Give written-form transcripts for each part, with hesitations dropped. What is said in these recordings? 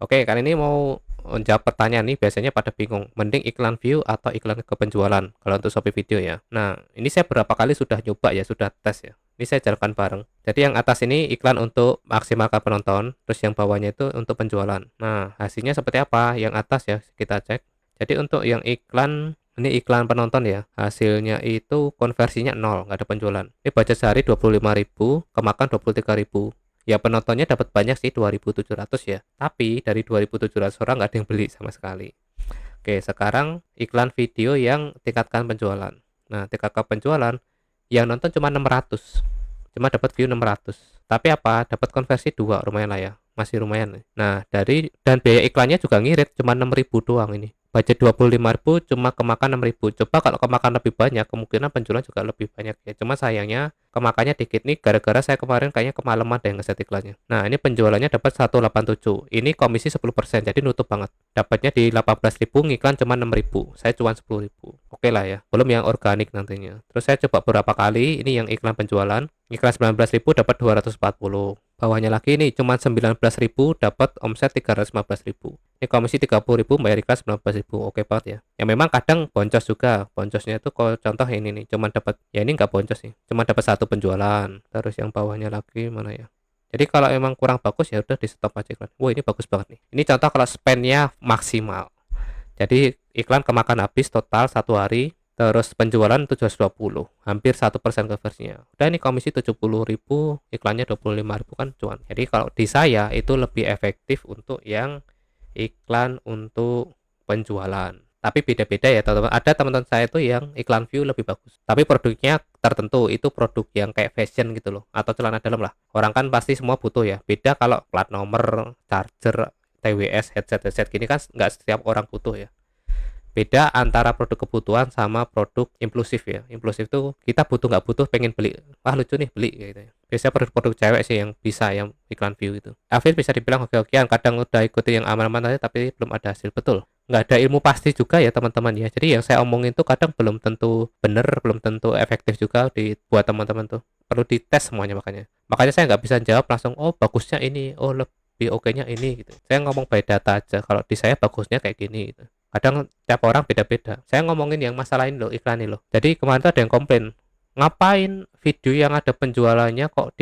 Oke, kali ini mau jawab pertanyaan nih, biasanya pada bingung, mending iklan view atau iklan ke penjualan kalau untuk Shopee Video ya. Nah, ini saya beberapa kali sudah nyoba ya, sudah tes ya. Ini saya jalankan bareng. Jadi yang atas ini iklan untuk maksimalkan penonton, terus yang bawahnya itu untuk penjualan. Nah, hasilnya seperti apa? Yang atas ya, kita cek. Jadi untuk yang iklan, ini iklan penonton ya, hasilnya itu konversinya 0, nggak ada penjualan. Ini budget sehari 25.000, kemakan 23.000. Ya penontonnya dapat banyak sih 2.700 ya, tapi dari 2.700 orang nggak ada yang beli sama sekali. Oke, sekarang iklan video yang tingkatkan penjualan. Nah, tingkatkan penjualan yang nonton cuma 600, cuma dapat view 600, tapi apa, dapat konversi 2, lumayan lah ya, masih lumayan. Nah, dan biaya iklannya juga ngirit, cuma 6.000 doang. Ini budget 25.000 cuma kemakan 6.000. Coba kalau kemakan lebih banyak, kemungkinan penjualan juga lebih banyak ya. Cuma sayangnya kemakannya dikit nih, gara-gara saya kemarin kayaknya kemalaman deh ngeset iklannya. Nah, ini penjualannya dapat 187. Ini komisi 10%, jadi nutup banget. Dapatnya di 18.000, ngiklan cuma 6.000. Saya cuma 10.000. Oke lah ya. Belum yang organik nantinya. Terus saya coba beberapa kali, ini yang iklan penjualan. Iklan 19.000 dapat 240. Bawahnya lagi ini cuma 19.000 dapat omset 315.000. Ini komisi 30.000, bayar iklan 19.000. Oke banget ya. Ya memang kadang boncos juga. Boncosnya itu kalau contoh ini nih, cuma dapat, ya ini nggak boncos sih, cuma dapat satu penjualan. Terus yang bawahnya lagi mana ya? Jadi kalau emang kurang bagus ya udah di stop aja iklan. Wah, ini bagus banget nih. Ini contoh kalau spendnya maksimal. Jadi iklan kemakan habis total satu hari, terus penjualan 720, hampir 1% conversinya. Udah ini komisi 70.000, iklannya 25.000 kan cuan. Jadi kalau di saya itu lebih efektif untuk yang iklan untuk penjualan. Tapi beda-beda ya teman-teman. Ada teman-teman saya itu yang iklan view lebih bagus. Tapi produknya tertentu, itu produk yang kayak fashion gitu loh, atau celana dalam lah. Orang kan pasti semua butuh ya. Beda kalau plat nomor, charger, TWS, headset gini kan nggak setiap orang butuh ya. Beda antara produk kebutuhan sama produk impulsif ya. Impulsif tuh kita butuh nggak butuh pengen beli, wah lucu nih beli gitu ya. Biasanya produk-produk cewek sih yang bisa yang iklan view itu. Afil bisa dibilang oke-okean, kadang udah ikuti yang aman-aman aja tapi belum ada hasil. Betul, nggak ada ilmu pasti juga ya teman-teman ya. Jadi yang saya omongin tuh kadang belum tentu bener, belum tentu efektif juga buat teman-teman tuh. Perlu dites semuanya, makanya saya nggak bisa jawab langsung oh bagusnya ini, oh lebih oke-nya ini gitu. Saya ngomong by data aja, kalau di saya bagusnya kayak gini gitu. Kadang tiap orang beda-beda. Saya ngomongin yang masalah ini loh, iklan ini loh. Jadi kemarin tuh ada yang komplain, ngapain video yang ada penjualannya kok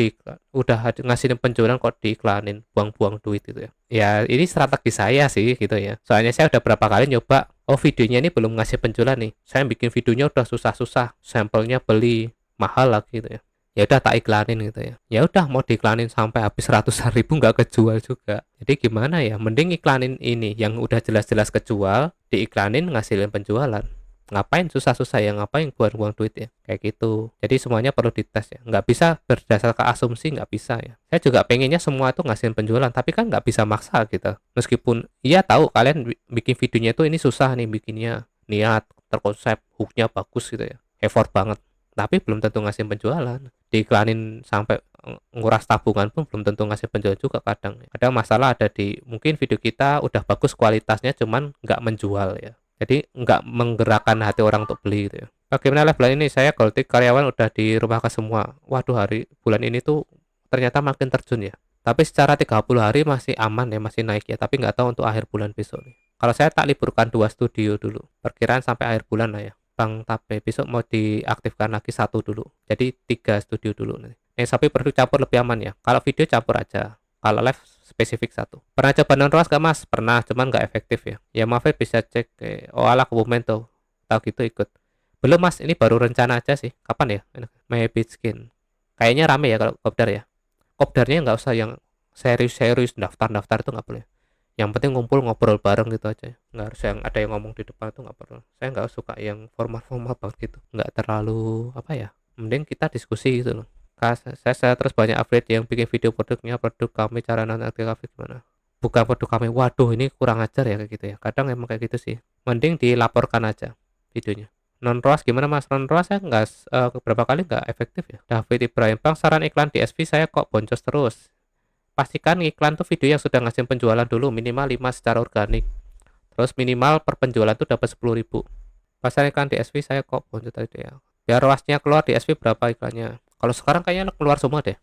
udah ngasihin penjualan kok diiklanin, buang-buang duit gitu ya. Ya ini strategi saya sih gitu ya. Soalnya saya udah berapa kali nyoba, oh videonya ini belum ngasih penjualan nih. Saya bikin videonya udah susah-susah, sampelnya beli mahal lagi gitu ya. Ya udah tak iklanin gitu ya. Ya udah mau diiklanin sampai habis ratusan ribu nggak kejual juga. Jadi gimana ya, mending iklanin ini yang udah jelas-jelas kejual, diiklanin ngasilin penjualan. Ngapain susah-susah ya, ngapain buang-buang duit ya, kayak gitu. Jadi semuanya perlu dites ya, nggak bisa berdasarkan asumsi, nggak bisa ya. Saya juga pengennya semua itu ngasilin penjualan, tapi kan nggak bisa maksa gitu. Meskipun iya tahu kalian bikin videonya itu ini susah nih bikinnya, niat terkonsep, hooknya bagus gitu ya, effort banget, tapi belum tentu ngasih penjualan. Diiklanin sampai nguras tabungan pun belum tentu ngasih penjualan juga. Kadang masalah ada di mungkin video kita udah bagus kualitasnya, cuman nggak menjual ya, jadi nggak menggerakkan hati orang untuk beli gitu ya. Bagaimana lah bulan ini saya Goldtik, karyawan udah di rumah ke semua. Waduh, bulan ini tuh ternyata makin terjun ya, tapi secara 30 hari masih aman ya, masih naik ya, tapi nggak tahu untuk akhir bulan besok nih. Kalau saya tak liburkan 2 studio dulu, perkiraan sampai akhir bulan lah ya. Bang Tape besok mau diaktifkan lagi satu dulu, jadi 3 studio dulu nih. Tapi produk campur lebih aman ya. Kalau video campur aja, kalau live spesifik satu. Pernah coba non ROAS gak mas? Pernah, cuman gak efektif ya. Ya maaf ya, bisa cek oh ala Kebumen tuh, tahu gitu ikut. Belum mas, ini baru rencana aja sih. Kapan ya? Maybe Skin. Kayaknya rame ya kalau kopdar ya. Kopdarnya nggak usah yang serius-serius, daftar-daftar itu nggak boleh. Yang penting ngumpul ngobrol bareng gitu aja, nggak harus yang ada yang ngomong di depan, itu nggak perlu. Saya nggak suka yang formal-formal banget gitu, nggak terlalu apa ya, mending kita diskusi gitu loh. Saya terus banyak update yang bikin video produk kami, cara nanti kafe gimana, bukan produk kami. Waduh, ini kurang ajar ya kayak gitu ya, kadang emang kayak gitu sih. Mending dilaporkan aja videonya. Non ROAS gimana mas? Non ROAS saya nggak beberapa kali nggak efektif ya. David Ibrahim, bang saran iklan di SV saya kok boncos terus. Pastikan iklan tuh video yang sudah ngasih penjualan dulu, minimal 5 secara organik. Terus minimal per penjualan tuh dapat 10.000. Pasar iklan di SV saya kok boncos tadi ya. Biar ROAS-nya keluar di SV berapa iklannya. Kalau sekarang kayaknya keluar semua deh.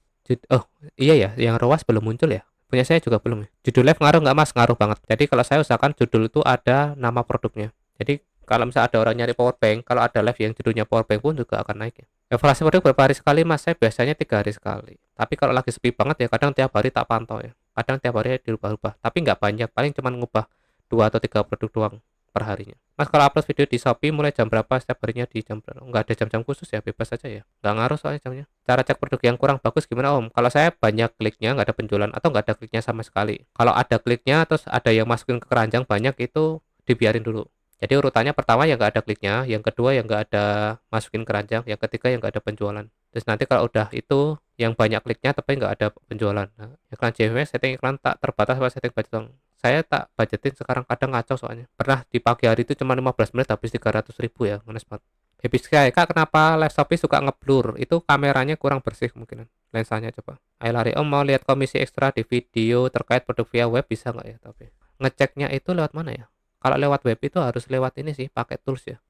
Oh iya ya, yang ROAS belum muncul ya. Punya saya juga belum ya. Judul live ngaruh nggak mas? Ngaruh banget. Jadi kalau saya usahakan judul itu ada nama produknya. Jadi kalau misalnya ada orang nyari power bank, kalau ada live yang judulnya power bank pun juga akan naik ya. Evaluasi produk berapa hari sekali mas? Saya biasanya 3 hari sekali. Tapi kalau lagi sepi banget ya kadang tiap hari tak pantau ya. Kadang tiap hari dirubah-ubah. Tapi nggak banyak, paling cuma ngubah 2 atau 3 produk doang per harinya. Mas kalau upload video di Shopee mulai jam berapa setiap harinya di jam berapa? Nggak ada jam-jam khusus ya, bebas aja ya. Nggak ngaruh soalnya jamnya. Cara cek produk yang kurang bagus gimana om? Kalau saya banyak kliknya nggak ada penjualan atau nggak ada kliknya sama sekali. Kalau ada kliknya terus ada yang masukin ke keranjang banyak itu dibiarin dulu. Jadi urutannya pertama yang nggak ada kliknya, yang kedua yang nggak ada masukin keranjang, yang ketiga yang nggak ada penjualan. Terus nanti kalau udah itu yang banyak kliknya tapi nggak ada penjualan. Nah, iklan JWS setting iklan tak terbatas apa setting budget. Saya tak budgetin sekarang kadang ngaco soalnya. Pernah di pagi hari itu cuma 15 menit habis 300.000 ya, ngenes banget. Happy Sky, kak kenapa live Shopee suka ngeblur? Itu kameranya kurang bersih kemungkinan. Lensanya coba. Ayo lari om mau lihat komisi ekstra di video terkait produk via web bisa nggak ya? Tapi ngeceknya itu lewat mana ya? Kalau lewat web itu harus lewat ini sih, pakai tools ya.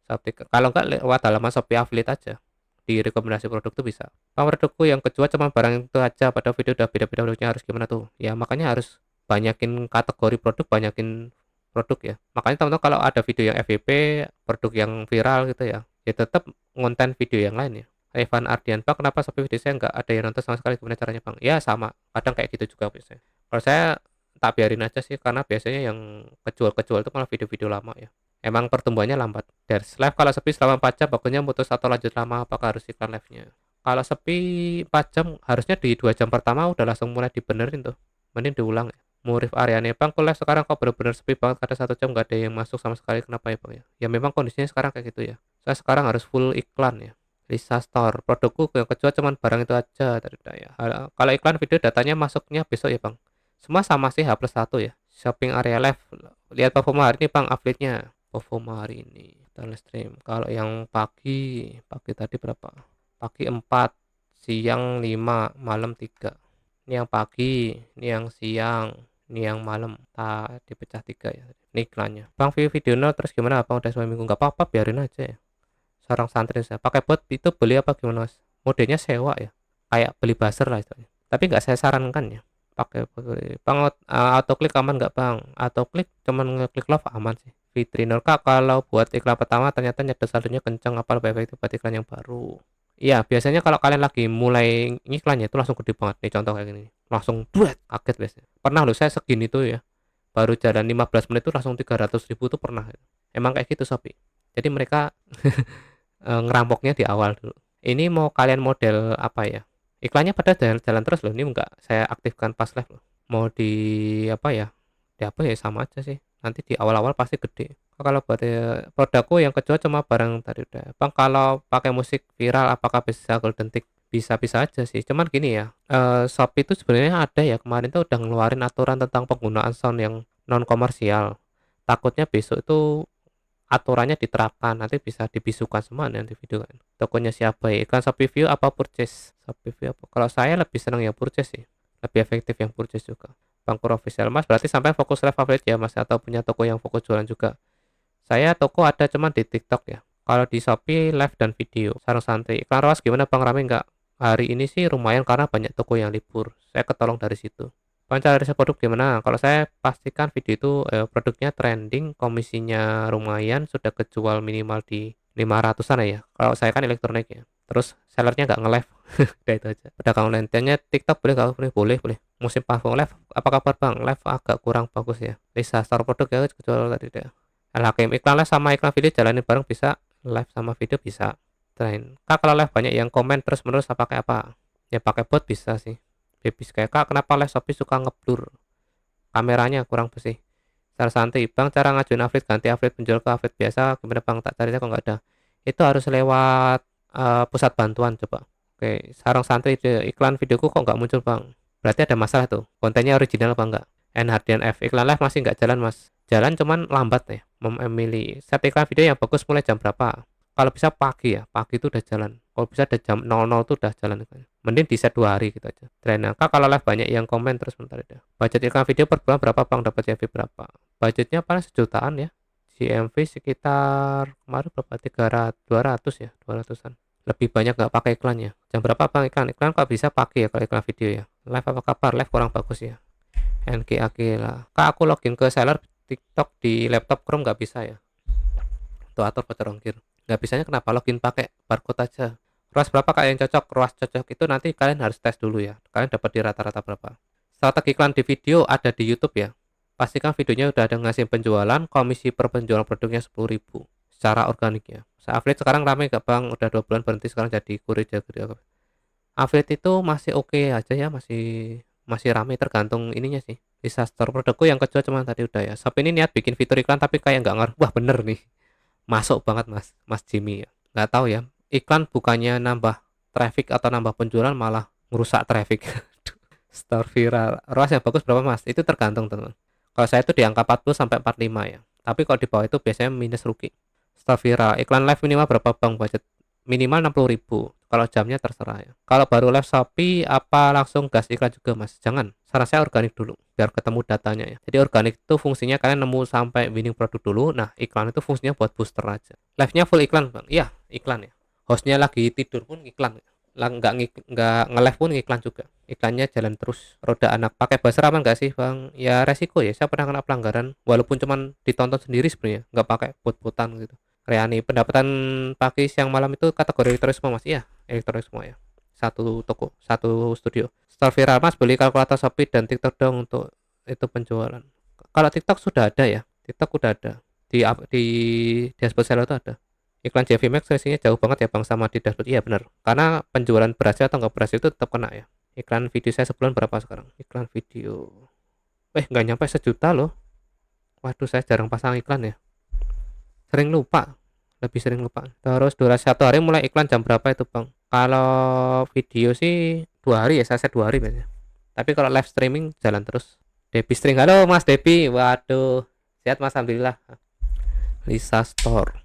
Kalau nggak lewat halaman Shopee Affiliate aja. Di rekomendasi produk tuh bisa. Produkku yang kejual cuma barang itu aja, pada video udah beda-beda produknya harus gimana tuh? Ya makanya harus banyakin kategori produk, banyakin produk ya. Makanya teman-teman kalau ada video yang FYP, produk yang viral gitu ya, ya tetap ngonten video yang lain ya. Evan Ardian, Pak, kenapa Shopee video saya nggak ada yang nonton sama sekali? Gimana caranya, Bang? Ya sama, kadang kayak gitu juga biasanya. Kalau saya tak biarin aja sih, karena biasanya yang kejual-kejual itu malah video-video lama ya. Emang pertumbuhannya lambat. There's live kalau sepi selama 4 jam, bagusnya mutus atau lanjut lama, apakah harus iklan live-nya? Kalau sepi 4 jam, harusnya di 2 jam pertama udah langsung mulai dibenerin tuh. Mending diulang ya. Murif Aryani, Bang, kok live sekarang kok bener-bener sepi banget, kadang 1 jam gak ada yang masuk sama sekali, kenapa ya Bang ya? Ya memang kondisinya sekarang kayak gitu ya. Saya sekarang harus full iklan ya. Lisa Store, produkku yang kejual cuman barang itu aja tadi ya. Kalau iklan video datanya masuknya besok ya Bang. Semua sama sih H+1 ya. Shopping area live. Lihat performa hari ini Bang, update-nya. Performa hari ini. Kita stream. Kalau yang pagi tadi berapa? Pagi 4, siang 5, malam 3. Ini yang pagi, ini yang siang, ini yang malam. Dipecah 3 ya. Ini iklannya. Bang, video terus gimana Bang? Udah 2 minggu nggak apa-apa, biarin aja ya. Seorang santri saya pakai bot itu beli apa gimana mas? Modenya sewa ya, kayak beli buzzer lah itu. Tapi nggak saya sarankan ya pakai bang. Autoklik aman nggak bang? Autoklik cuman ngeklik love aman sih. Fitriner kak kalau buat iklan pertama ternyata nyedot saldonya kenceng, apa lebih efektif buat iklan yang baru? Iya biasanya kalau kalian lagi mulai iklannya itu langsung gede banget nih, contoh kayak gini langsung duet kaget biasanya. Pernah loh saya segini tuh ya, baru jalan 15 menit tuh langsung 300.000 tuh pernah. Emang kayak gitu Shopee, jadi mereka ngerampoknya di awal dulu. Ini mau kalian model apa ya? Iklannya pada jalan terus loh. Ini enggak saya aktifkan pas live loh. Mau di apa ya? Di apa ya sama aja sih. Nanti di awal-awal pasti gede. Kalau buat produkku yang kejual cuma barang tadi udah. Bang kalau pakai musik viral apakah bisa golden tick? Bisa-bisa aja sih. Cuman gini ya. Shopee itu sebenarnya ada ya kemarin tuh udah ngeluarin aturan tentang penggunaan sound yang non komersial. Takutnya besok itu aturannya diterapkan, nanti bisa dibisukan semua nanti video kan. Tokonya siapa ya? Iklan Shopee View apa purchase? Shopee View apa? Kalau saya lebih senang yang purchase sih. Lebih efektif yang purchase juga. Bangkur official mas, berarti sampai fokus live update ya mas, atau punya toko yang fokus jualan juga? Saya toko ada cuman di TikTok ya. Kalau di Shopee live dan video. Sarung santri. Iklan Rawas gimana bang, rame nggak? Hari ini sih lumayan karena banyak toko yang libur. Saya ketolong dari situ. Pancar riset produk gimana? Kalau saya pastikan video itu produknya trending, komisinya lumayan, sudah kejual minimal di 500-an ya. Kalau saya kan elektronik ya. Terus sellernya nggak nge-live. Udah itu aja. Pedagang online-nya TikTok boleh nggak? Boleh. Musim parfum live. Apa kabar bang? Live agak kurang bagus ya. Lisa Store produk ya kejual tadi deh. Hakim iklan live sama iklan video jalanin bareng bisa. Live sama video bisa. Train. Kak kalau live banyak yang komen terus menerus pakai apa? Ya pakai bot bisa sih. Habis kayak kak kenapa live Shopee suka ngeblur, kameranya kurang bersih. Cara santai bang, cara ngajuin affiliate ganti affiliate penjual ke affiliate biasa gimana bang, tak cari kok nggak ada. Itu harus lewat pusat bantuan coba. Oke, sarang santri iklan videoku kok nggak muncul bang, berarti ada masalah tuh, kontennya original apa enggak. N Hardian F, iklan live masih nggak jalan mas? Jalan cuman lambat ya. Emily set iklan video yang bagus mulai jam berapa? Kalau bisa pagi ya, pagi itu udah jalan. Kalau bisa ada jam 00 tuh udah jalan. Mending di set 2 hari gitu aja. Trainer, kak kalau live banyak yang komen terus bentar aja. Budget iklan video per bulan berapa bang, dapat CMV berapa? Budgetnya paling sejutaan ya. CMV sekitar kemarin berapa? 300, 200 ya, 200-an. Lebih banyak nggak pakai iklannya. Jam berapa bang iklan? Iklan kok bisa pakai ya kalau iklan video ya. Live apa kabar? Live kurang bagus ya. NK Akila. Kak, aku login ke seller TikTok di laptop Chrome nggak bisa ya? Tuh atur voucher ongkir. Nggak bisanya kenapa? Login pakai barcode aja. ROAS berapa kak yang cocok? ROAS cocok itu nanti kalian harus tes dulu ya. Kalian dapat di rata-rata berapa? Strategi iklan di video ada di YouTube ya. Pastikan videonya udah ada ngasih penjualan, komisi per penjualan produknya 10.000 secara organik ya. Affiliate sekarang rame gak bang? Udah 2 bulan berhenti sekarang jadi kurir jadi affiliate itu masih oke aja ya, masih masih rame tergantung ininya sih. Disaster produkku yang kejual cuma tadi udah ya. Shop ini niat bikin fitur iklan tapi kayak nggak ngaruh. Wah bener nih, masuk banget Mas Jimmy ya. Nggak tahu ya, iklan bukannya nambah traffic atau nambah penjualan malah ngerusak traffic. Store viral. ROAS yang bagus berapa mas? Itu tergantung teman. Kalau saya itu di angka 40 sampai 45 ya. Tapi kalau di bawah itu biasanya minus rugi. Store viral. Iklan live minimal berapa bang budget? Minimal 60.000. Kalau jamnya terserah ya. Kalau baru live Shopee apa langsung gas iklan juga mas? Jangan. Saran saya organik dulu biar ketemu datanya ya. Jadi organik itu fungsinya kalian nemu sampai winning produk dulu. Nah iklan itu fungsinya buat booster aja. Live-nya full iklan bang? Iya iklan ya. Hostnya lagi tidur pun iklan. Nggak nge-live pun iklan juga, iklannya jalan terus. Roda anak pakai buzzer aman nggak sih bang? Ya resiko ya, saya pernah kena pelanggaran walaupun cuman ditonton sendiri sebenarnya, nggak pakai bot-botan gitu. Reani pendapatan pagi siang malam itu kategori elektronik semua mas? Iya elektronik semua ya, satu toko satu studio. Store viral mas, beli kalkulator Shopee dan TikTok dong untuk itu penjualan. Kalau TikTok sudah ada ya, TikTok udah ada di dashboard seller itu ada. Iklan JV Max resinya jauh banget ya bang sama di dashboard. Iya benar, karena penjualan berhasil atau nggak berhasil itu tetap kena ya. Iklan video saya sebulan berapa sekarang? Iklan video nggak nyampe 1 juta loh. Waduh saya jarang pasang iklan ya, sering lupa, lebih sering lupa. Terus durasi 1 hari mulai iklan jam berapa itu bang? Kalau video sih 2 hari ya, saya set 2 hari biasanya. Tapi kalau live streaming jalan terus. Depi String, halo mas Depi. Waduh sehat mas alhamdulillah. Lisa Store,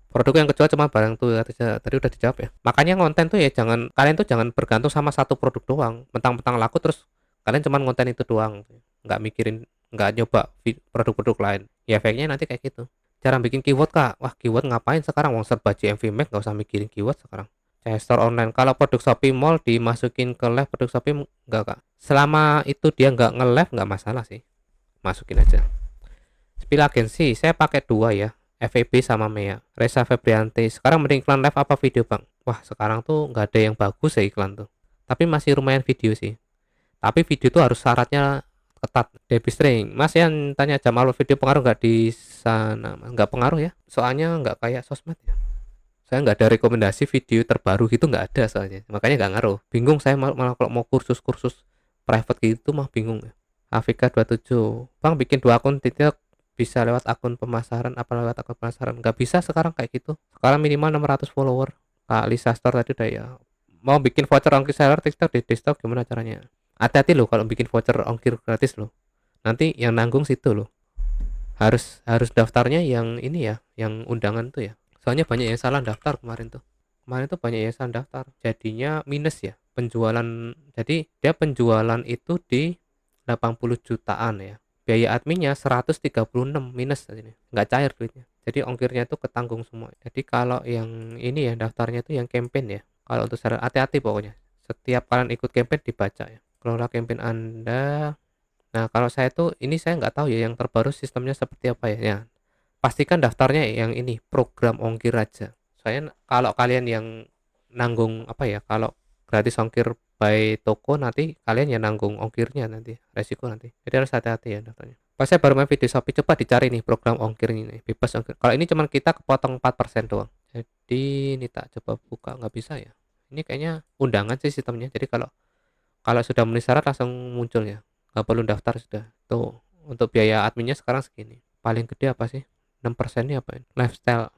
produk yang kejual cuma barang tuh ya, tadi udah dijawab ya. Makanya konten tuh ya jangan, kalian tuh jangan bergantung sama satu produk doang, mentang-mentang laku terus kalian cuma konten itu doang, nggak mikirin, nggak nyoba produk-produk lain ya, efeknya nanti kayak gitu. Jarang bikin keyword kak. Wah keyword ngapain sekarang, wong serba JMV Max, nggak usah mikirin keyword sekarang. Store online, kalau produk Shopee Mall dimasukin ke live produk Shopee nggak kak? Selama itu dia nggak nge-live nggak masalah sih, masukin aja. Spill agensi saya pakai 2 ya, FEB sama Mea. Reza Febrianti, sekarang mending iklan live apa video bang? Wah sekarang tuh nggak ada yang bagus ya iklan tuh, tapi masih lumayan video sih. Tapi video tuh harus syaratnya ketat. Debbie String, mas yang tanya jam upload video pengaruh nggak di sana? Nggak pengaruh ya, soalnya nggak kayak sosmed ya. Saya nggak ada rekomendasi video terbaru gitu, nggak ada soalnya, makanya nggak ngaruh. Bingung saya malah kalau mau kursus-kursus private gitu mah bingung ya. Afika 27, bang bikin 2 akun TikTok bisa lewat akun pemasaran apa lewat akun pemasaran? Nggak bisa sekarang kayak gitu, sekarang minimal 600 follower. Kak Lisa Store tadi udah ya. Mau bikin voucher ongkir seller TikTok di desktop gimana caranya? Hati-hati loh kalau bikin voucher ongkir gratis loh, nanti yang nanggung situ loh. Harus daftarnya yang ini ya, yang undangan tuh ya, soalnya banyak yang salah daftar kemarin tuh banyak yang salah daftar jadinya minus ya penjualan. Jadi dia penjualan itu di 80 jutaan ya, biaya adminnya 136 minus ini, nggak cair duitnya, jadi ongkirnya itu ketanggung semua. Jadi kalau yang ini ya daftarnya itu yang campaign ya, kalau untuk seller hati-hati pokoknya, setiap kalian ikut campaign dibaca ya, kelola campaign anda. Nah kalau saya tuh ini saya nggak tahu ya yang terbaru sistemnya seperti apa ya, ya pastikan daftarnya yang ini program ongkir aja. Soalnya kalau kalian yang nanggung apa ya, kalau gratis ongkir by toko nanti kalian yang nanggung ongkirnya, nanti resiko nanti. Jadi harus hati-hati ya daftarnya. Pas saya baru main video Shopee, coba dicari nih program ongkir ini, bebas ongkir. Kalau ini cuman kita kepotong 4% doang. Jadi ini tak coba buka, nggak bisa ya. Ini kayaknya undangan sih sistemnya. Jadi kalau kalau sudah memenuhi syarat langsung muncul ya. Nggak perlu daftar sudah. Tuh untuk biaya adminnya sekarang segini. Paling gede apa sih? 6% ini apa ini? Lifestyle,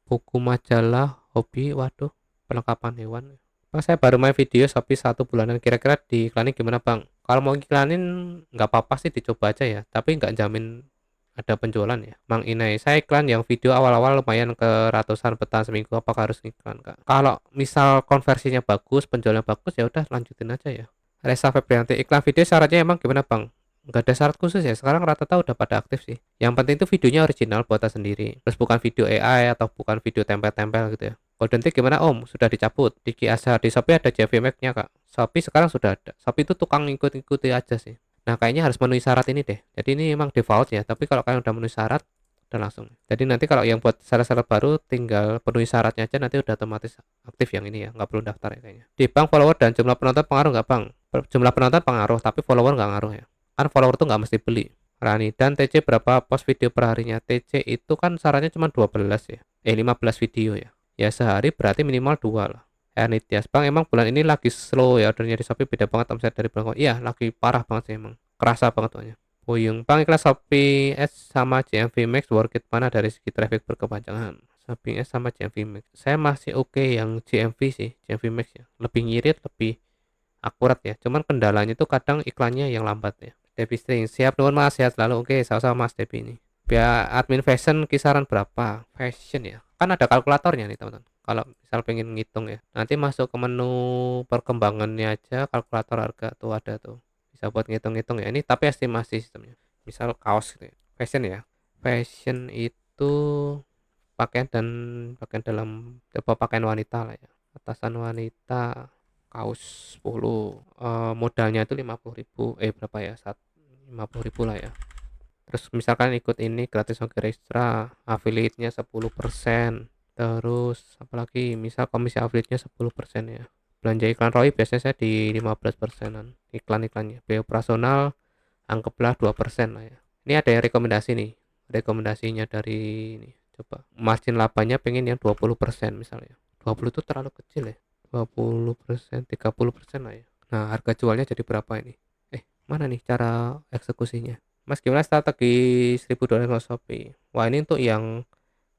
buku majalah, hobi, waduh, perlengkapan hewan. Bang, saya baru main video Shopee 1 bulanan, kira-kira diiklanin gimana bang? Kalau mau iklanin nggak apa-apa sih, dicoba aja ya, tapi nggak jamin ada penjualan ya. Mang Inai, saya iklan yang video awal-awal lumayan ke ratusan bertahan seminggu, apakah harus iklan kak? Kalau misal konversinya bagus, penjualannya bagus, ya udah lanjutin aja ya. Reza Febrianti, iklan video syaratnya emang gimana bang? Nggak ada syarat khusus ya, sekarang rata-rata udah pada aktif sih. Yang penting itu videonya original buatan sendiri, terus bukan video AI atau bukan video tempel-tempel gitu ya. Golden Tick gimana om? Sudah dicabut. Diki Azhar, di Shopee ada JV Max nya kak. Shopee sekarang sudah ada. Shopee itu tukang ngikut-ngikuti aja sih. Nah, kayaknya harus memenuhi syarat ini deh. Jadi ini emang default ya, tapi kalau kalian udah memenuhi syarat, udah langsung. Jadi nanti kalau yang buat syarat-syarat baru, tinggal penuhi syaratnya aja, nanti udah otomatis aktif yang ini ya, nggak perlu daftar ya kayaknya. Di bank follower dan jumlah penonton pengaruh nggak bang? Jumlah penonton pengaruh, tapi follower nggak ngaruh ya. Kan follower tuh nggak mesti beli. Rani, dan TC berapa post video per harinya? TC itu kan syaratnya cuma 12 ya. 15 video ya. Ya sehari berarti minimal 2 lah. Nitias, bang emang bulan ini lagi slow ya ordernya di Shopee, beda banget omset dari bulan. Iya, lagi parah banget sih emang. Kerasa banget tuh. Puyeng, bang iklan Shopee S sama JMV Max worth it mana dari segi traffic berkepanjangan? Shopee S sama JMV Max. Saya masih oke yang JMV sih, JMV Max ya. Lebih ngirit, lebih akurat ya. Cuman kendalanya itu kadang iklannya yang lambat ya. Debbie String, siap nuhun mas, sehat selalu. Oke, sama-sama mas Debbie ini. Biar admin fashion kisaran berapa? Fashion ya. Kan ada kalkulatornya nih teman-teman. Kalau misal pengen ngitung ya. Nanti masuk ke menu perkembangannya aja, kalkulator harga tuh ada tuh. Bisa buat ngitung-ngitung ya. Ini tapi estimasi sistemnya. Misal kaos gitu ya. Fashion ya. Fashion itu pakaian dalam apa pakaian wanita lah ya. Atasan wanita kaos 10 modalnya itu 50.000 berapa ya 50.000 lah ya. Terus misalkan ikut ini gratis ongkir ekstra, affiliate-nya 10%. Terus apalagi misal komisi affiliate-nya 10% ya. Belanja iklan ROI biasanya saya di 15%an iklan-iklannya. Biaya operasional anggaplah 2% lah ya. Ini ada yang rekomendasi nih. Rekomendasinya dari ini. Coba margin labanya pengen yang 20% misalnya. 20 itu terlalu kecil ya. 20%, 30% lah ya. Nah, harga jualnya jadi berapa ini? Mana nih cara eksekusinya? Mas, gimana strategi 1.200 Shopee? Wah, ini untuk yang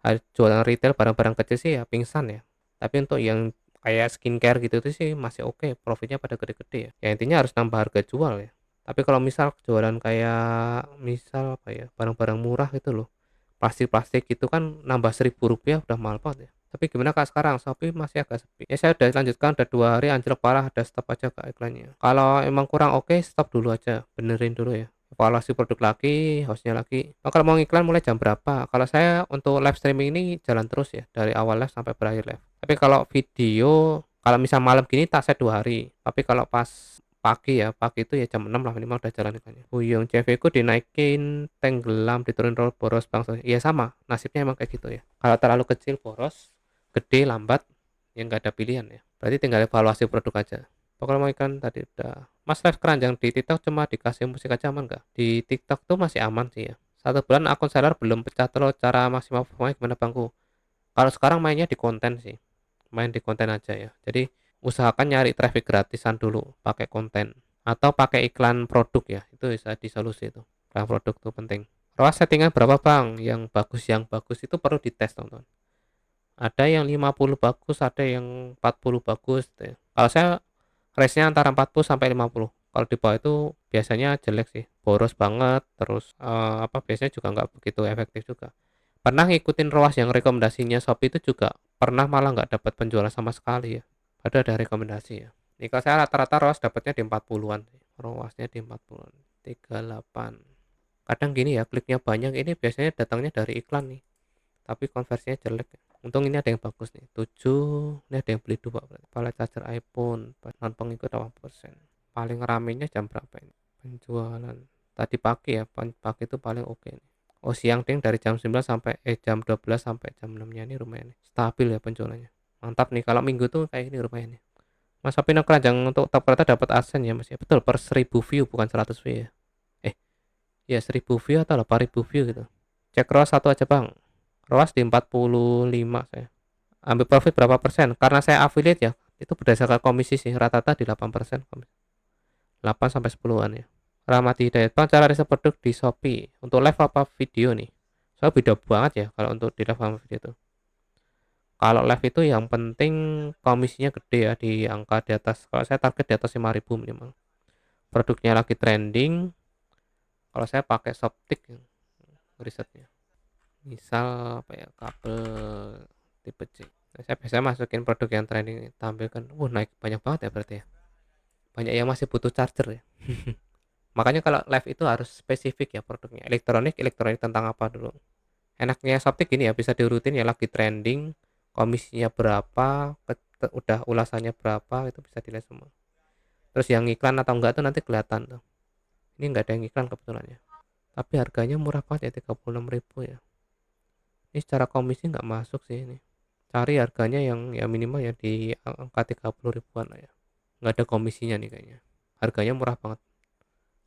jualan retail barang-barang kecil sih ya pingsan ya. Tapi untuk yang kayak skincare gitu tuh sih masih oke, profitnya pada gede-gede ya. Ya intinya harus nambah harga jual ya. Tapi kalau misal jualan kayak misal apa ya, barang-barang murah itu loh. Plastik-plastik gitu kan nambah Rp1.000 udah mahal banget ya. Tapi gimana kak sekarang? Shopee masih agak sepi. Ya saya udah lanjutkan, udah 2 hari anjlok parah, ada stop aja kak iklannya. Kalau emang kurang oke, stop dulu aja, benerin dulu ya. Evaluasi produk lagi, hostnya lagi. Oh, kalau mau iklan mulai jam berapa? Kalau saya untuk live streaming ini jalan terus ya, dari awal live sampai berakhir live. Tapi kalau video, kalau misal malam gini tak set 2 hari. Tapi kalau pas pagi itu ya jam 6 lah minimal udah jalan ikannya. Buyung CV ku dinaikin tenggelam diturunin roll boros bang. Iya sama nasibnya emang kayak gitu ya. Kalau terlalu kecil boros, gede lambat, ya nggak ada pilihan ya. Berarti tinggal evaluasi produk aja. Pokoknya mau ikan tadi udah. Mas live keranjang di TikTok cuma dikasih musik aja aman nggak? Di TikTok tuh masih aman sih ya. 1 bulan akun seller belum pecah telur, cara maksimal performanya gimana bangku? Kalau sekarang mainnya di konten sih, main di konten aja ya. Jadi usahakan nyari traffic gratisan dulu pakai konten atau pakai iklan produk ya, itu bisa disolusi itu. Iklan produk tuh penting. ROAS settingan berapa bang? Yang bagus itu perlu dites teman-teman. Ada yang 50 bagus, ada yang 40 bagus gitu ya. Kalau saya range-nya antara 40 sampai 50. Kalau di bawah itu biasanya jelek sih, boros banget, terus biasanya juga nggak begitu efektif juga. Pernah ngikutin ROAS yang rekomendasinya Shopee itu juga pernah malah nggak dapat penjualan sama sekali ya. Padahal ada rekomendasi ya. Ini kalau saya rata-rata ROAS dapatnya di 40-an. ROASnya di 40-an. 38. Kadang gini ya, kliknya banyak ini biasanya datangnya dari iklan nih. Tapi konversinya jelek. Untung ini ada yang bagus nih. 7, ini ada yang beli 2. Palet charger iPhone, non pengikut 8%. Paling ramenya jam berapa ini? Penjualan. Tadi pagi ya, pagi itu paling oke nih. Oh siang ding dari jam 9 sampai jam 12 sampai jam 6 nya ini lumayan nih. Stabil ya penjualannya. Mantap nih kalau minggu tuh kayak ini lumayan nih. Mas Sapino keranjang untuk top kereta dapat AdSense ya Mas ya. Betul per 1000 view bukan 100 view ya. Eh ya 1000 view atau 8000 view gitu. Cek ROAS satu aja Bang. ROAS di 45 saya. Ambil profit berapa persen? Karena saya affiliate ya. Itu berdasarkan komisi sih rata-rata di 8% komisi. 8 sampai 10-an ya. Ramati Hidayat Bang, cara riset produk di Shopee untuk live apa video nih? Soalnya beda banget ya kalau untuk di live sama video itu. Kalau live itu yang penting komisinya gede ya di angka di atas. Kalau saya target di atas 5.000 minimal. Produknya lagi trending. Kalau saya pakai Shoptik risetnya. Misal apa ya kabel tipe C. Nah, saya biasanya masukin produk yang trending tampilkan. Naik banyak banget ya berarti ya. Banyak yang masih butuh charger ya. Makanya kalau live itu harus spesifik ya produknya. Elektronik tentang apa dulu. Enaknya Shoptik gini ya, bisa diurutin ya lagi trending, komisinya berapa, udah ulasannya berapa, itu bisa dilihat semua. Terus yang iklan atau enggak tuh nanti kelihatan tuh. Ini nggak ada yang iklan kebetulan ya. Tapi harganya murah banget ya, 36.000 ya. Ini secara komisi nggak masuk sih ini. Cari harganya yang ya minimal ya di angka 30 ribuan lah ya. Nggak ada komisinya nih kayaknya. Harganya murah banget.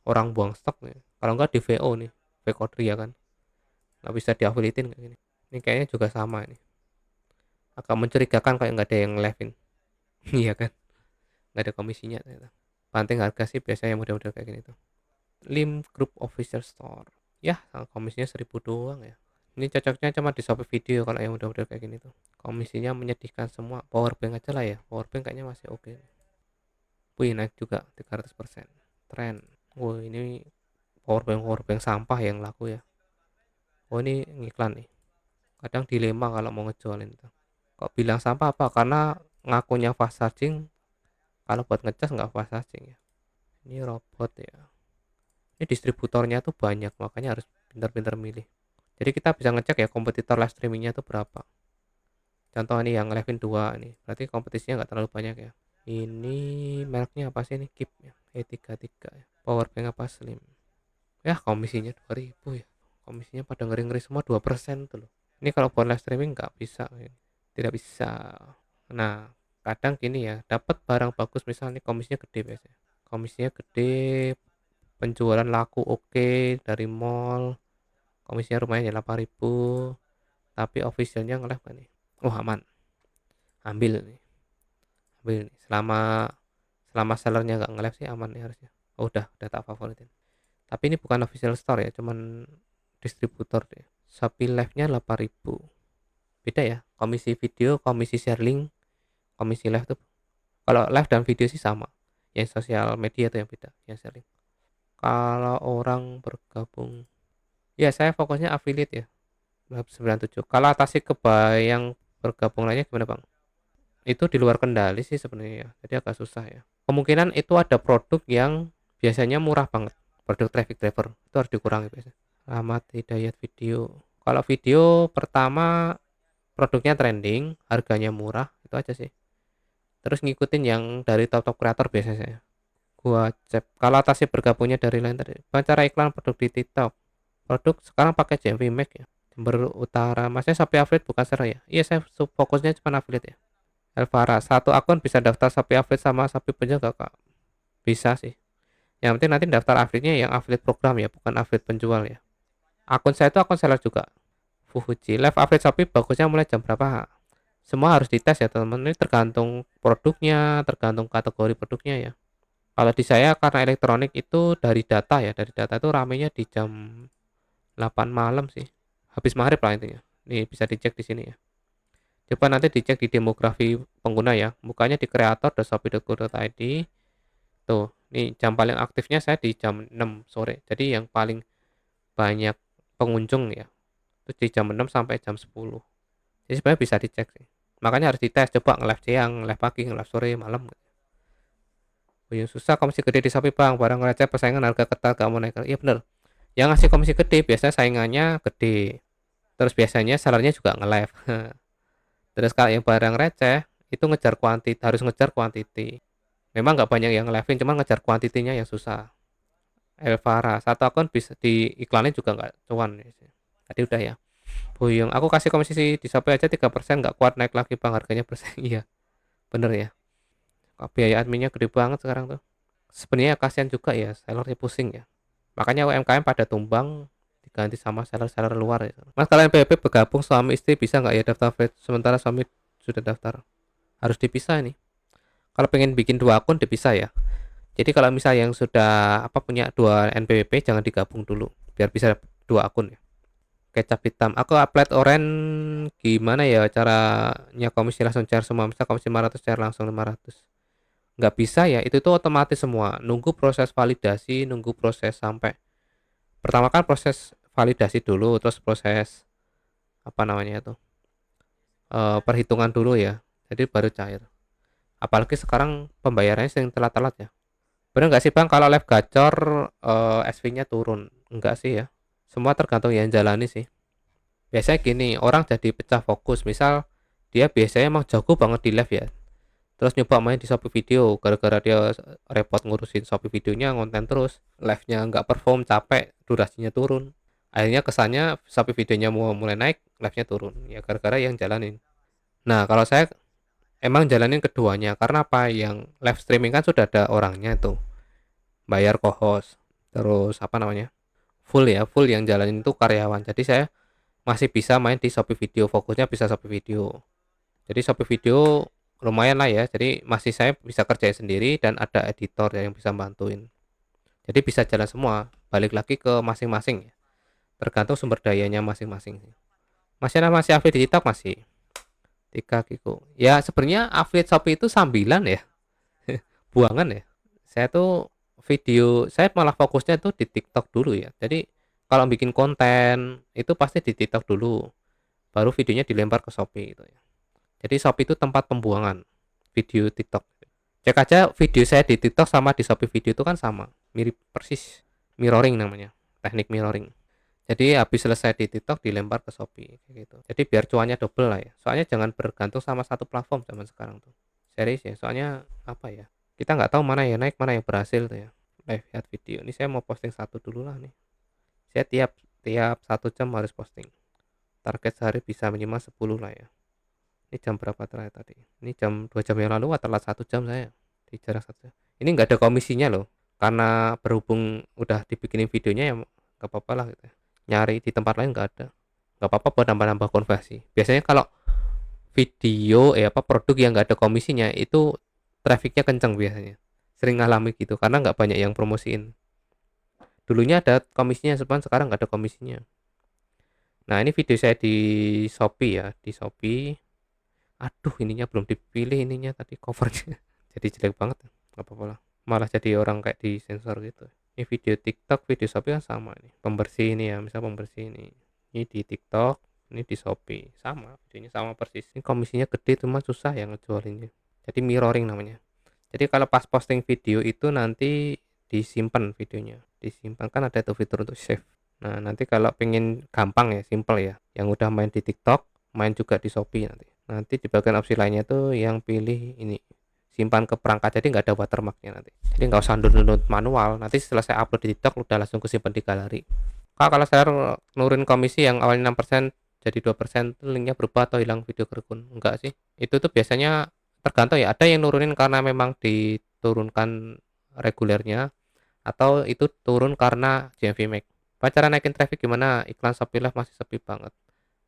Orang buang stok nih. Kalau nggak di VO nih, VCodri ya kan. Nggak bisa diafiliatin kayak gini. Ini kayaknya juga sama ini. Agak mencurigakan kayak nggak ada yang live-in. Iya kan? Nggak ada komisinya ternyata. Panting harga sih biasanya model-model kayak gini tuh. Lim Group Official Store. Ya, komisinya 1000 doang ya. Ini cocoknya cuma di Shopee Video kalau yang model-model kayak gini tuh. Komisinya menyedihkan semua. Powerbank aja lah ya. Powerbank kayaknya masih oke. Wih, naik juga 300%. Tren. Wah, ini powerbank sampah yang laku ya. Oh, ini ngiklan nih. Kadang dilema kalau mau ngejualin itu. Kok bilang sampah apa? Karena ngakunya fast charging. Kalau buat ngecas nggak fast charging ya. Ini robot ya. Ini distributornya tuh banyak, makanya harus pintar-pintar milih. Jadi kita bisa ngecek ya kompetitor live streamingnya tuh berapa. Contoh ini yang Levin 2 nih, berarti kompetisinya nggak terlalu banyak ya. Ini mereknya apa sih ini? Keep ya, E33 ya. Powerbank apa Slim. Ya komisinya 2000 ya. Komisinya pada ngeri-ngeri semua 2% tuh loh. Ini kalau buat live streaming nggak bisa. Tidak bisa. Nah, kadang gini ya, dapat barang bagus misalnya komisinya gede biasanya. Komisinya gede, penjualan laku oke dari mall, komisinya lumayan ya 8.000, tapi officialnya nge-live kan nih. Oh aman, ambil nih, ambil nih. Selama sellernya nggak nge-live sih aman nih harusnya. Oh, udah tak favoritin. Tapi ini bukan official store ya, cuman distributor deh. Shopee live-nya 8.000. Beda ya, komisi video, komisi share link, komisi live tuh. Kalau live dan video sih sama. Yang sosial media tuh yang beda, yang share link. Kalau orang bergabung, ya saya fokusnya affiliate ya. 97. Kalau atasi kebayang bergabung lainnya gimana Bang? Itu di luar kendali sih sebenarnya ya. Jadi agak susah ya. Kemungkinan itu ada produk yang biasanya murah banget. Produk traffic driver itu harus dikurangi biasanya. Amat hidayat video. Kalau video pertama produknya trending, harganya murah, itu aja sih. Terus ngikutin yang dari top-top kreator biasanya saya. Gua cek. Kalau atasi bergabungnya dari lain tadi. Cara iklan produk di TikTok. Produk sekarang pakai JMV Max ya. Jember Utara. Maksudnya Shopee Affiliate bukan seller ya? Iya, saya fokusnya cuma affiliate ya. Elvara, satu akun bisa daftar Shopee Affiliate sama Shopee penjual gak kak? Bisa sih. Yang penting nanti daftar affiliate-nya yang affiliate program ya, bukan affiliate penjual ya. Akun saya itu akun seller juga. Fufuji, live affiliate Shopee bagusnya mulai jam berapa? Semua harus dites ya teman-teman. Ini tergantung produknya, tergantung kategori produknya ya. Kalau di saya karena elektronik itu dari data ya, dari data itu ramenya di jam 8 malam sih. Habis maghrib lah intinya. Nih bisa dicek di sini ya. Coba nanti dicek di demografi pengguna ya. Bukanya di creator.shopee.co.id. Tuh, nih jam paling aktifnya saya di jam 6 sore. Jadi yang paling banyak pengunjung ya. Itu di jam 6 sampai jam 10. Jadi sebenarnya bisa dicek sih. Makanya harus dites, coba nge-live siang, nge-live pagi, nge-live sore, malam. Oh, yang susah komisi gede di Shopee Bang, barang receh persaingan harga ketat gak mau naik. Iya bener. Yang ngasih komisi gede biasanya saingannya gede. Terus biasanya sellernya juga nge-live. Terus kalau yang barang receh itu ngejar kuantiti, harus ngejar kuantiti. Memang nggak banyak yang nge-live-in, cuma ngejar kuantitinya yang susah. Elvara, satu akun bisa diiklanin juga nggak cuan. Tadi udah ya. Buyung, aku kasih komisi di Shopee aja 3%, nggak kuat naik lagi bang, harganya persen. Iya, bener ya. Kok biaya adminnya gede banget sekarang tuh. Sebenarnya kasihan juga ya, sellernya pusing ya. Makanya UMKM pada tumbang diganti sama seller-seller luar ya. Mas kalian PPP bergabung suami istri bisa nggak ya daftar affiliate sementara suami sudah daftar? Harus dipisah ini. Kalau pengen bikin dua akun dipisah ya. Jadi kalau misalnya yang sudah punya dua NPWP jangan digabung dulu biar bisa dua akun ya. Kecap hitam. Aku upload orange gimana ya caranya komisi langsung share semua. Misal komisi 500 share langsung 500. Nggak bisa ya, itu tuh otomatis semua. Nunggu proses validasi, nunggu proses sampai. Pertama kan proses validasi dulu, terus proses apa namanya itu perhitungan dulu ya. Jadi baru cair. Apalagi sekarang pembayarannya sering telat-telat ya. Bener nggak sih bang kalau live gacor SV-nya turun? Enggak sih ya. Semua tergantung yang jalani sih. Biasanya gini, orang jadi pecah fokus. Misal dia biasanya emang jago banget di live ya. Terus nyoba main di Shopee Video, gara-gara dia repot ngurusin Shopee Videonya, ngonten terus, live-nya nggak perform, capek, durasinya turun. Akhirnya kesannya Shopee Videonya mau mulai naik, live-nya turun. Ya gara-gara yang jalanin. Nah, kalau saya emang jalanin keduanya, karena apa? Yang live streaming kan sudah ada orangnya tuh, bayar co-host, terus apa namanya? Full ya, full yang jalanin itu karyawan. Jadi saya masih bisa main di Shopee Video, fokusnya bisa Shopee Video. Jadi Shopee Video lumayan lah ya, jadi masih saya bisa kerjain sendiri dan ada editor yang bisa bantuin. Jadi bisa jalan semua, balik lagi ke masing-masing ya, tergantung sumber dayanya masing-masing. Masih affiliate di TikTok masih 3 Kiko. Ya sebenarnya affiliate Shopee itu sambilan ya, buangan ya. Saya tuh saya malah fokusnya tuh di TikTok dulu ya. Jadi kalau bikin konten itu pasti di TikTok dulu, baru videonya dilempar ke Shopee itu ya. Jadi Shopee itu tempat pembuangan video TikTok. Cek aja video saya di TikTok sama di Shopee Video itu kan sama, mirip persis. Mirroring namanya, teknik mirroring. Jadi habis selesai di TikTok dilempar ke Shopee kayak gitu. Jadi biar cuannya double lah ya. Soalnya jangan bergantung sama satu platform zaman sekarang tuh. Serius ya, soalnya apa ya? Kita nggak tahu mana yang naik, mana yang berhasil tuh ya. Live lihat video. Ini saya mau posting satu dulu lah nih. Saya tiap tiap 1 jam harus posting. Target sehari bisa minimal 10 lah ya. Ini jam berapa terakhir tadi? Ini jam 2 jam yang lalu atau telat 1 jam saya di jarak 1 jam. Ini nggak ada komisinya loh, karena berhubung udah dibikinin videonya ya nggak apa-apa lah gitu ya. Nyari di tempat lain nggak ada, nggak apa-apa buat nambah-nambah konversi. Biasanya kalau video produk yang nggak ada komisinya itu trafficnya kenceng biasanya, sering ngalami gitu karena nggak banyak yang promosiin. Dulunya ada komisinya, sekarang nggak ada komisinya. Nah ini video saya di Shopee ya, di Shopee. Aduh, ininya belum dipilih, ininya tadi covernya. Jadi jelek banget. Gak apa-apa lah. Malah jadi orang kayak di sensor gitu. Ini video TikTok, video Shopee kan sama nih. Pembersih ini ya, misal pembersih ini. Ini di TikTok, ini di Shopee. Sama, videonya sama persis. Ini komisinya gede, cuma susah ya ngejualinnya. Jadi mirroring namanya. Jadi kalau pas posting video itu nanti disimpan videonya. Disimpan kan ada tuh fitur untuk save. Nah, nanti kalau pengen gampang ya, simple ya. Yang udah main di TikTok, main juga di Shopee nanti di bagian opsi lainnya tuh yang pilih ini, simpan ke perangkat, jadi nggak ada watermarknya nanti, jadi nggak usah download manual. Nanti setelah saya upload di TikTok udah langsung kesimpan di galeri. Kalau saya nurunin komisi yang awalnya 6% jadi 2%, linknya berubah atau hilang video kerekun enggak sih. Itu tuh biasanya tergantung ya, ada yang nurunin karena memang diturunkan regulernya, atau itu turun karena GMV Max. Cara naikin traffic gimana? Iklan Shopee Live masih sepi banget.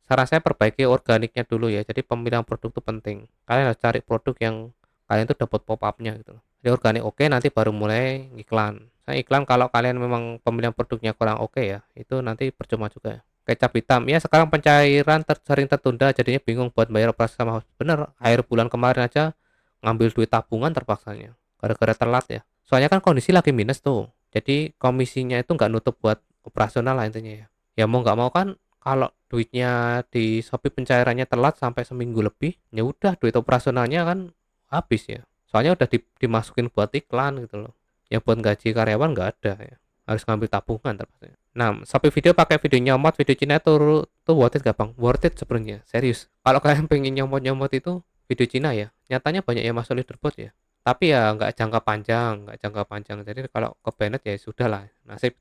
Saran saya perbaiki organiknya dulu ya. Jadi pemilihan produk itu penting. Kalian harus cari produk yang kalian tuh dapat pop up-nya gitu. Jadi organik oke, nanti baru mulai iklan. Saya iklan kalau kalian memang pemilihan produknya kurang oke ya, itu nanti percuma juga. Kecap hitam. Ya sekarang pencairan sering tertunda, jadinya bingung buat bayar operasi sama host. Bener, akhir bulan kemarin aja ngambil duit tabungan terpaksanya. Gara-gara telat ya. Soalnya kan kondisi lagi minus tuh. Jadi komisinya itu nggak nutup buat operasional lah intinya ya. Ya mau nggak mau kan, kalau duitnya di Shopee pencairannya telat sampai seminggu lebih, ya udah duit operasionalnya kan habis ya. Soalnya udah dimasukin buat iklan gitu loh. Ya buat gaji karyawan nggak ada ya. Harus ngambil tabungan terpaksa. Nah, Shopee Video pakai video nyomot, video Cina tuh worth it gak bang? Worth it sebenarnya, serius. Kalau kalian pengen nyomot-nyomot itu video Cina ya, nyatanya banyak yang masuk leaderboard ya. Tapi ya nggak jangka panjang, nggak jangka panjang. Jadi kalau ke Bennett ya sudah lah, nasib.